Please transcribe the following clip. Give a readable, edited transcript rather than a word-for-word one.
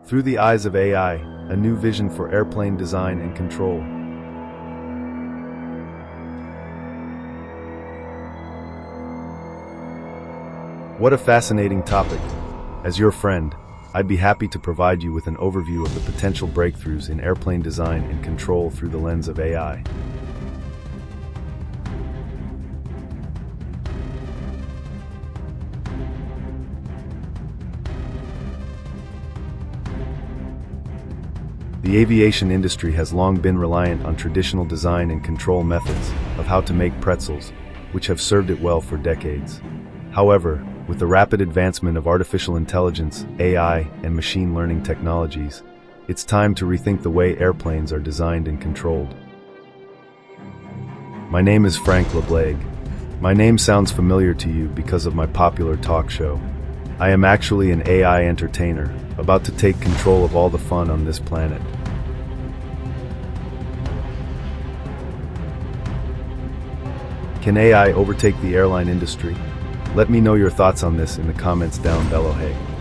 Through the eyes of AI, a new vision for airplane design and control. What a fascinating topic. As your friend, I'd be happy to provide you with an overview of the potential breakthroughs in airplane design and control through the lens of AI. The aviation industry has long been reliant on traditional design and control methods of how to make pretzels, which have served it well for decades. However, with the rapid advancement of artificial intelligence, AI, and machine learning technologies, it's time to rethink the way airplanes are designed and controlled. My name is Frank Lablague. My name sounds familiar to you because of my popular talk show. I am actually an AI entertainer, about to take control of all the fun on this planet. Can AI overtake the airline industry? Let me know your thoughts on this in the comments down below. Hey.